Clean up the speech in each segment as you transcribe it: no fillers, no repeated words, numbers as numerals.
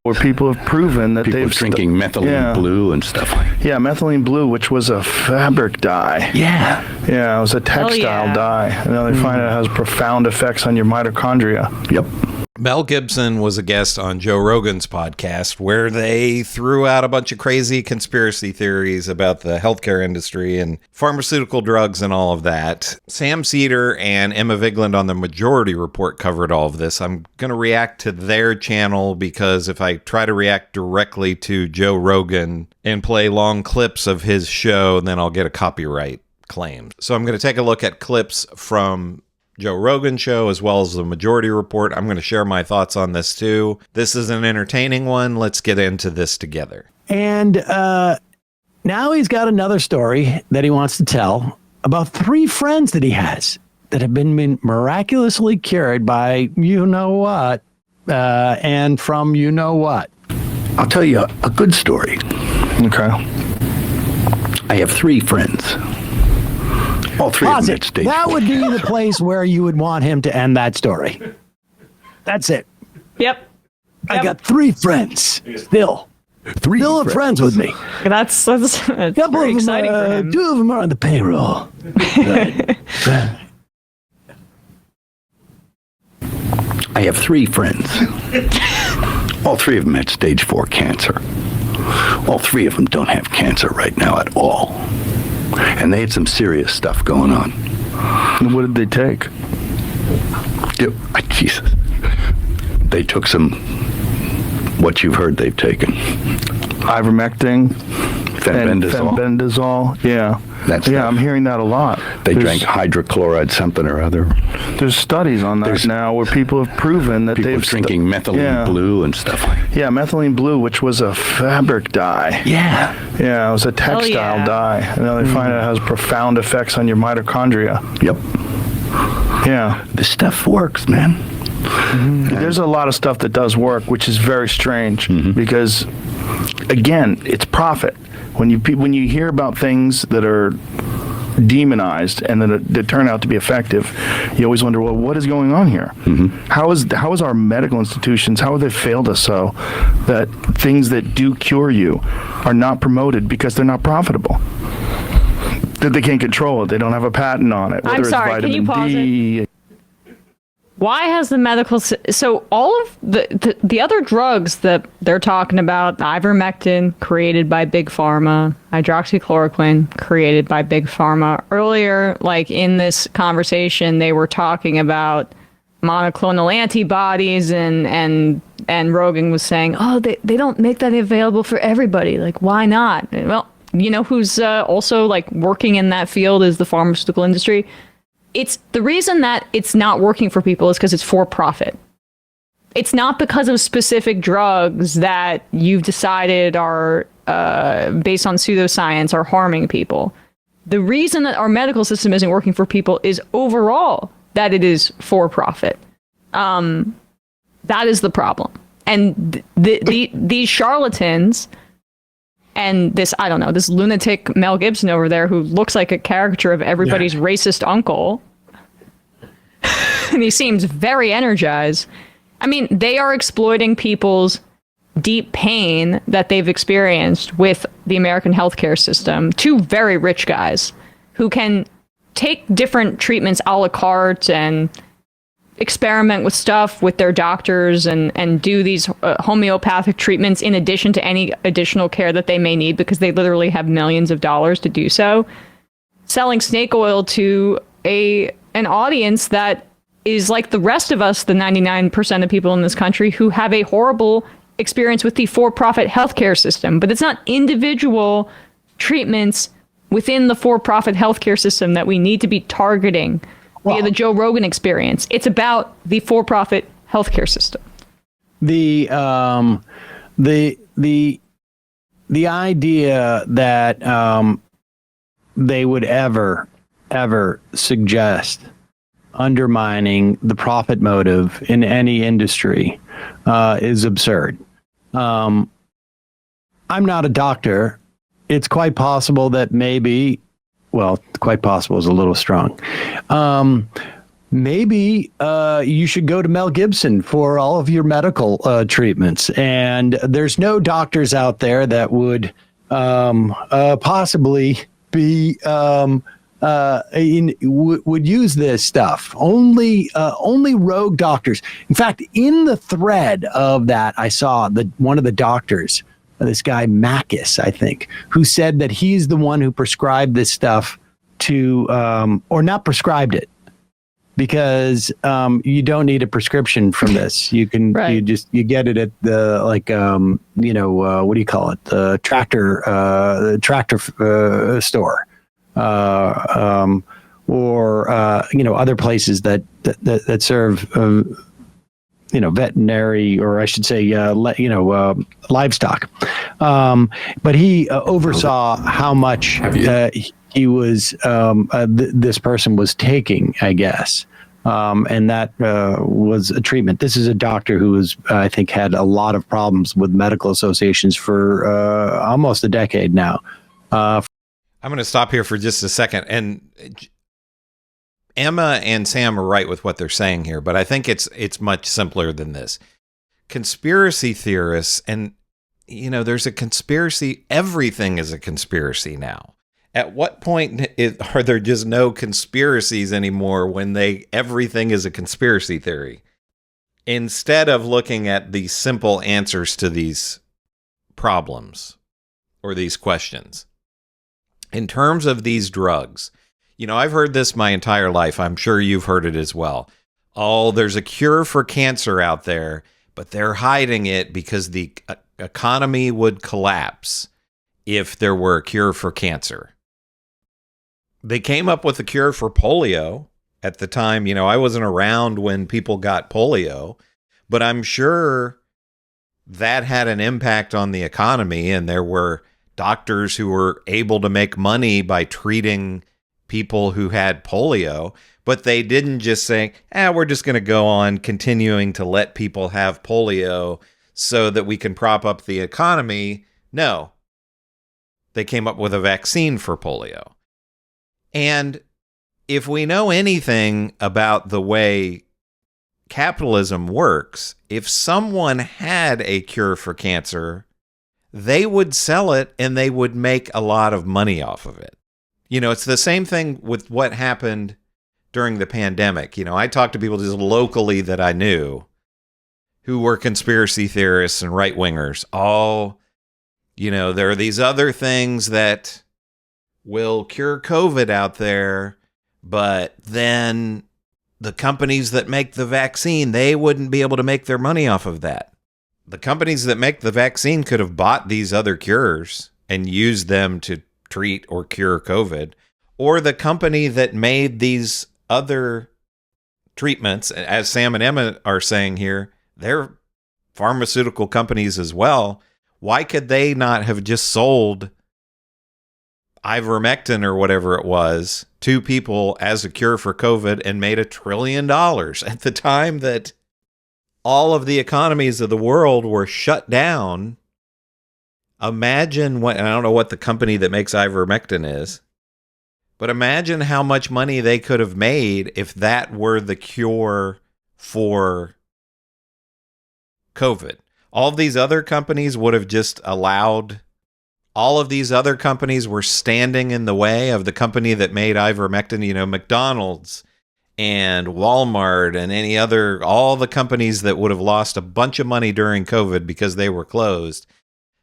where people have proven that they've drinking methylene blue and stuff like that. Yeah, methylene blue, which was a fabric dye. Yeah. Yeah, it was a textile dye. And now they find out it has profound effects on your mitochondria. Yep. Mel Gibson was a guest on Joe Rogan's podcast where they threw out a bunch of crazy conspiracy theories about the healthcare industry and pharmaceutical drugs and all of that. Sam Seder and Emma Vigeland on the Majority Report covered all of this. I'm going to react to their channel because if I try to react directly to Joe Rogan and play long clips of his show, then I'll get a copyright claim. So I'm going to take a look at clips from Joe Rogan show as well as the Majority Report. I'm going to share my thoughts on this too. This is an entertaining one. Let's get into this together. And now he's got another story that he wants to tell about 3 friends that he has that have been miraculously cured by you know what and from you know what. I'll tell you a good story. Okay. I have 3 friends. All 3 of them at stage That 4 would be the place where you would want him to end that story. That's it. Yep. I got 3 friends still. 3 Still friends with me. That's very exciting for him. 2 of them are on the payroll. I have 3 friends. All 3 of them had stage 4 cancer. All 3 of them don't have cancer right now at all. And they had some serious stuff going on. And what did they take? Jesus. They took some, what you've heard they've taken. Ivermectin. Fenbendazole. Fenbendazole. Yeah. That's I'm hearing that a lot. They drank hydrochloride something or other. There's studies on that now where people have proven that they've drinking methylene blue and stuff like that. Yeah, methylene blue, which was a fabric dye. Yeah. Yeah, it was a textile dye. And now they find out it has profound effects on your mitochondria. Yep. Yeah. This stuff works, man. There's a lot of stuff that does work, which is very strange because, again, it's profit. When you hear about things that are demonized and that turn out to be effective, you always wonder, well, what is going on here? How is our medical institutions, how have they failed us so that things that do cure you are not promoted because they're not profitable? That they can't control it. They don't have a patent on it. I'm sorry, can you pause it? Why has the medical... So all of the other drugs that they're talking about, ivermectin, created by Big Pharma, hydroxychloroquine, created by Big Pharma. Earlier, like in this conversation, they were talking about monoclonal antibodies and Rogan was saying, oh, they don't make that available for everybody. Like, why not? Well, you know who's also like working in that field is the pharmaceutical industry. It's the reason that it's not working for people is because it's for profit. It's not because of specific drugs that you've decided are based on pseudoscience are harming people. The reason that our medical system isn't working for people is overall that it is for profit. That is the problem. And these charlatans and this, I don't know, this lunatic Mel Gibson over there who looks like a caricature of everybody's racist uncle. And he seems very energized. I mean, they are exploiting people's deep pain that they've experienced with the American healthcare system. 2 very rich guys who can take different treatments a la carte and experiment with stuff with their doctors and do these homeopathic treatments in addition to any additional care that they may need because they literally have millions of dollars to do so. Selling snake oil to an audience that is like the rest of us, the 99% of people in this country who have a horrible experience with the for-profit healthcare system. But it's not individual treatments within the for-profit healthcare system that we need to be targeting via the Joe Rogan experience. It's about the for-profit healthcare system. The idea that they would ever suggest undermining the profit motive in any industry is absurd. I'm not a doctor. It's quite possible that maybe, well, quite possible is a little strong. maybe you should go to Mel Gibson for all of your medical treatments. And there's no doctors out there that would possibly be would use this stuff. Only rogue doctors. In fact, in the thread of that, I saw one of the doctors, this guy Makis, I think, who said that he's the one who prescribed this stuff to, or not prescribed it, because you don't need a prescription from this. You can you get it at the what do you call it? The tractor store, or other places that serve veterinary, or I should say livestock. But he oversaw how much he was this person was taking, I guess. And that was a treatment. This is a doctor who was, I think, had a lot of problems with medical associations for almost a decade now. I'm going to stop here for just a second. And Emma and Sam are right with what they're saying here, but I think it's much simpler than this. Conspiracy theorists, and there's a conspiracy. Everything is a conspiracy now. At what point are there just no conspiracies anymore when everything is a conspiracy theory? Instead of looking at the simple answers to these problems or these questions. In terms of these drugs, I've heard this my entire life. I'm sure you've heard it as well. Oh, there's a cure for cancer out there, but they're hiding it because the economy would collapse if there were a cure for cancer. They came up with a cure for polio at the time. I wasn't around when people got polio, but I'm sure that had an impact on the economy, and there were doctors who were able to make money by treating people who had polio, but they didn't just say, we're just going to go on continuing to let people have polio so that we can prop up the economy. No, they came up with a vaccine for polio. And if we know anything about the way capitalism works, if someone had a cure for cancer, they would sell it and they would make a lot of money off of it. It's the same thing with what happened during the pandemic. I talked to people just locally that I knew who were conspiracy theorists and right-wingers. There are these other things that will cure COVID out there, but then the companies that make the vaccine, they wouldn't be able to make their money off of that. The companies that make the vaccine could have bought these other cures and used them to treat or cure COVID, or the company that made these other treatments, as Sam and Emma are saying here, they're pharmaceutical companies as well. Why could they not have just sold ivermectin or whatever it was to people as a cure for COVID and made $1 trillion at the time that all of the economies of the world were shut down? Imagine what, and I don't know what the company that makes ivermectin is, but imagine how much money they could have made if that were the cure for COVID. All of these other companies would have just allowed, all of these other companies were standing in the way of the company that made ivermectin, McDonald's and Walmart and all the companies that would have lost a bunch of money during COVID because they were closed.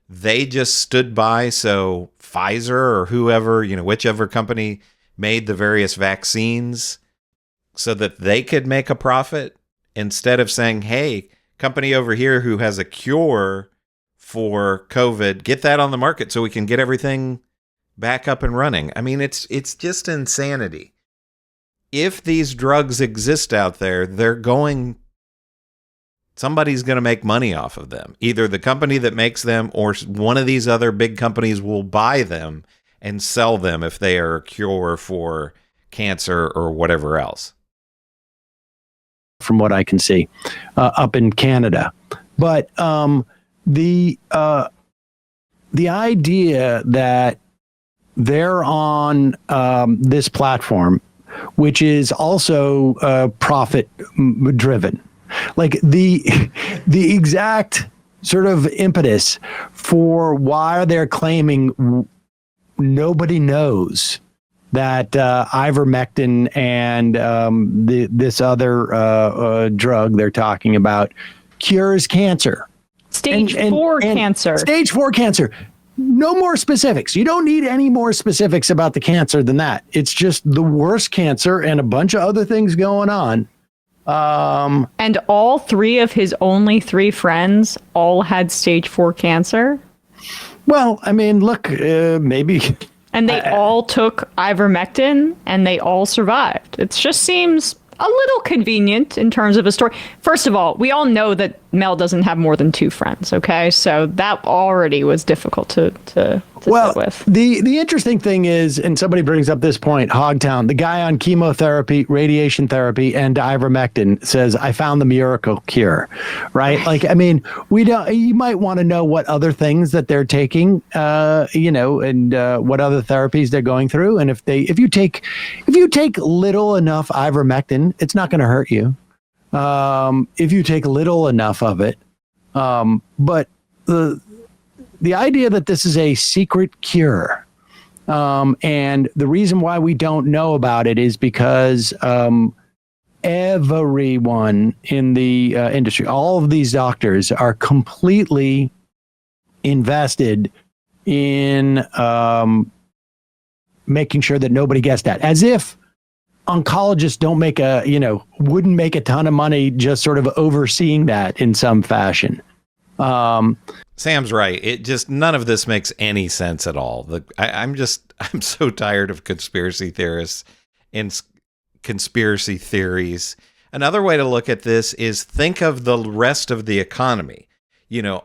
They just stood by so Pfizer or whoever, whichever company made the various vaccines so that they could make a profit instead of saying, hey, company over here who has a cure for COVID, get that on the market so we can get everything back up and running. I mean, it's just insanity. If these drugs exist out there, somebody's going to make money off of them. Either the company that makes them or one of these other big companies will buy them and sell them if they are a cure for cancer or whatever else. From what I can see, up in Canada. But the idea that they're on this platform which is also profit driven. Like the exact sort of impetus for why they're claiming nobody knows that ivermectin and this other drug they're talking about cures cancer. Stage 4 cancer. Stage 4 cancer. No more specifics. You don't need any more specifics about the cancer than that. It's just the worst cancer and a bunch of other things going on. And all 3 of his only 3 friends all had stage 4 cancer. Well, I mean, look, maybe. And they all took ivermectin and they all survived. It just seems a little convenient in terms of a story. First of all, we all know that Mel doesn't have more than 2 friends, okay? So that already was difficult to sit with. The interesting thing is, and somebody brings up this point, Hogtown, the guy on chemotherapy, radiation therapy, and ivermectin says, I found the miracle cure, right? Like, I mean, you might want to know what other things that they're taking, and what other therapies they're going through. And if you take little enough ivermectin, it's not going to hurt you. If you take little enough of it. But the idea that this is a secret cure, and the reason why we don't know about it is because everyone in the industry, all of these doctors are completely invested in making sure that nobody gets that, as if oncologists wouldn't make a ton of money just sort of overseeing that in some fashion. Sam's right. It just, none of this makes any sense at all. I'm so tired of conspiracy theorists and conspiracy theories. Another way to look at this is think of the rest of the economy.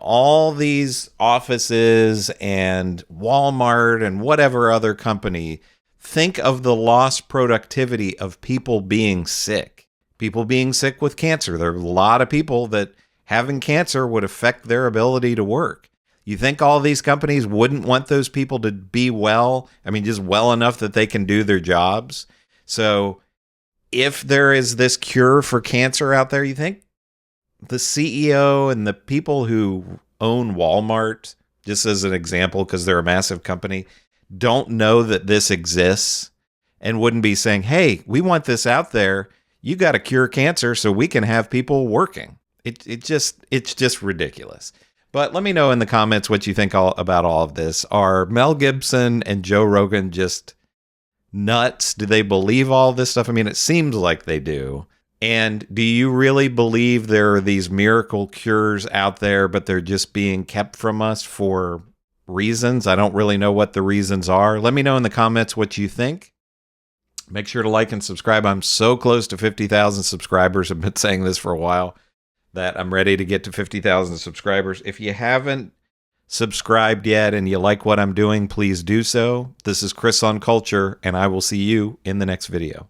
All these offices and Walmart and whatever other company. Think of the lost productivity of people being sick. People being sick with cancer. There are a lot of people that having cancer would affect their ability to work. You think all these companies wouldn't want those people to be well? I mean, just well enough that they can do their jobs. So if there is this cure for cancer out there, you think the CEO and the people who own Walmart, just as an example, because they're a massive company, don't know that this exists and wouldn't be saying, hey, we want this out there. You got to cure cancer so we can have people working. It's just ridiculous. But let me know in the comments what you think about all of this. Are Mel Gibson and Joe Rogan just nuts? Do they believe all this stuff? I mean, it seems like they do. And do you really believe there are these miracle cures out there, but they're just being kept from us for reasons? I don't really know what the reasons are. Let me know in the comments what you think. Make sure to like and subscribe. I'm so close to 50,000 subscribers. I've been saying this for a while, that I'm ready to get to 50,000 subscribers. If you haven't subscribed yet and you like what I'm doing, please do so. This is Chris on Culture, and I will see you in the next video.